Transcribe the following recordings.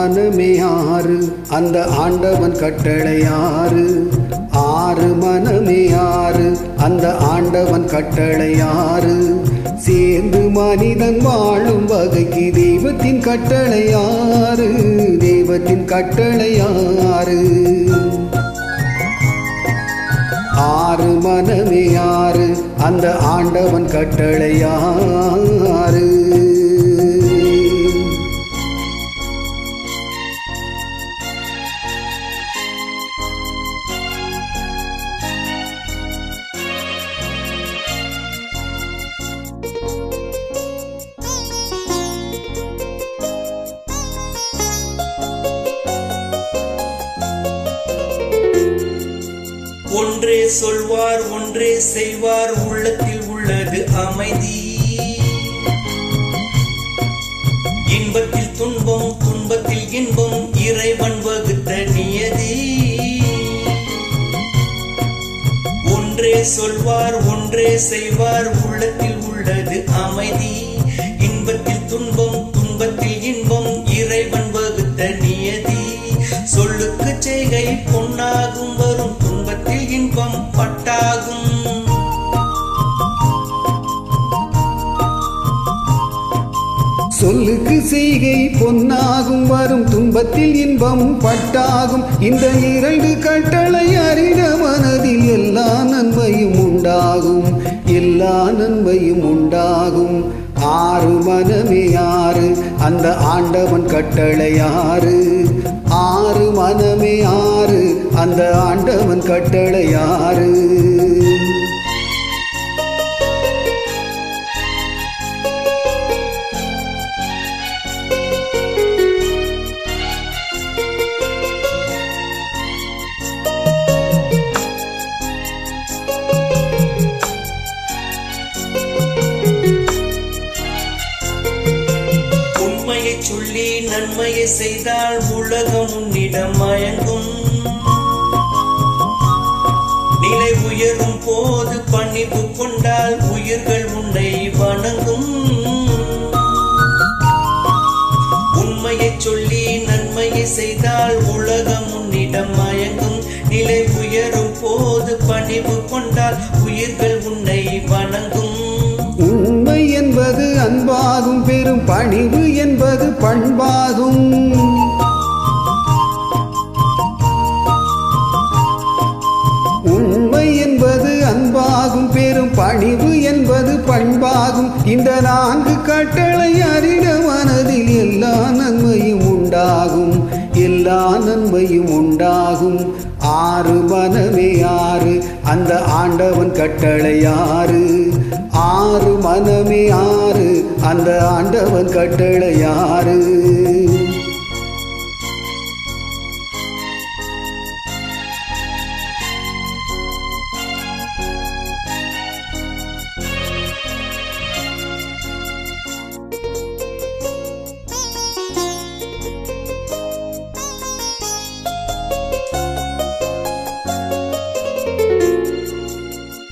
மனமே ஆறு அந்த ஆண்டவன் கட்டளை ஆறு. ஆறு மனமே ஆறு அந்த ஆண்டவன் கட்டளை ஆறு. சேர்ந்து மனிதன் வாழும் வகைக்கு தெய்வத்தின் கட்டளை ஆறு. தெய்வத்தின் கட்டளை ஆறு. ஆறு மனமே ஆறு அந்த ஆண்டவன் கட்டளை ஆறு. ஒன்றே சொல்வார் ஒன்றே செய்வார் உள்ளத்தில் உள்ளது அமைதி. இன்பத்தில் துன்பம் துன்பத்தில் இன்பம் இறைவன் வகுத்த நியதி. ஒன்றே சொல்வார் ஒன்றே செய்வார் உள்ளத்தில் உள்ளது அமைதி. இன்பத்தில் துன்பம் துன்பத்தில் இன்பம் இறைவன் வகுத்த நியதி. சொல்லுக்கு செய்கை பொன்னாகும் வரும் துன்பத்தில் இன்பம் பட்டாகும். சொல்லுக்கு செய்கை பொன்னாகும் வரும் துன்பத்தில் இன்பம் பட்டாகும். இந்த இரண்டு கட்டளை அறிந்த மனதில் எல்லா நன்மையும் உண்டாகும். எல்லா நன்மையும் உண்டாகும். ஆறு மனமே ஆறு அந்த ஆண்டவன் கட்டளை ஆறு. ஆறு மனமே ஆறு அந்த ஆண்டவன் கட்டளை ஆறு. சொல்லி நன்மையை செய்தால் உலகம் உன்னிடம் மயங்கும். நிலை உயரும் போது பணிவு கொண்டால் உயிர்கள் உன்னை வணங்கும். உண்மையை சொல்லி நன்மையை செய்தால் உலகம் உன்னிடம் மயங்கும். நிலை உயரும் போது பணிவு கொண்டால் உயிர்கள் உன்னை வணங்கும். உண்மை என்பது அன்பாகும் பெரும் பணிவு என்பது பண்பாகும். உண்மை என்பது அன்பாகும் பெரும் பணிவு என்பது பண்பாகும். இந்த நான்கு கட்டளை அறிந்த மனதில் எல்லா நன்மையும் உண்டாகும். எல்லா நன்மையும் உண்டாகும். ஆறு மனமே ஆறு அந்த ஆண்டவன் கட்டளை ஆறு. ஆறு மனமே ஆறு அந்த ஆண்டவன் கட்டளை ஆறு.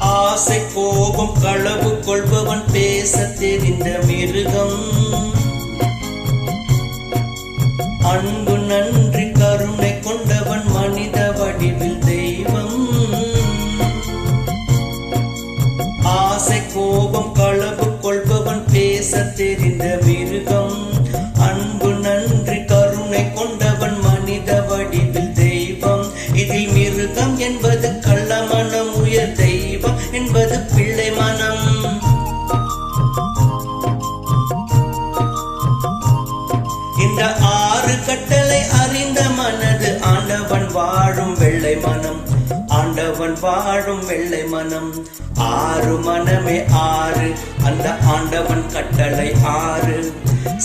ஆசை கோபம் களவு கொள்பவன் பேச தெரிந்த மிருகம். அன்பு நன்றி கருணை கொண்டவன் மனித வடிவில் தெய்வம். ஆசை கோபம் களவு கொள்பவன் பேச தெரிந்த மிருகம். அன்பு நன்றி கருணை கொண்டவன் மனித வடிவில் தெய்வம். இதில் மிருகம் என்பது கள்ளமனம், உயர் தெய்வம் என்பது பிள்ளை மனம். இந்த ஆறு கட்டளை அறிந்த மனது ஆண்டவன் வாழும் வெள்ளை மனம். ஆண்டவன் வாழும் வெள்ளை மனம். ஆறு மனமே ஆறு அந்த ஆண்டவன் கட்டளை ஆறு.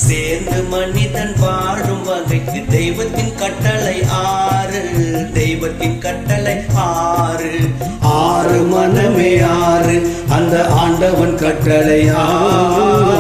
சேர்ந்து மனிதன் வாழும் வகைக்கு தெய்வத்தின் கட்டளை ஆறு. தெய்வத்தின் கட்டளை ஆறு. ஆறு மனமே ஆறு அந்த ஆண்டவன் கட்டளை ஆறு.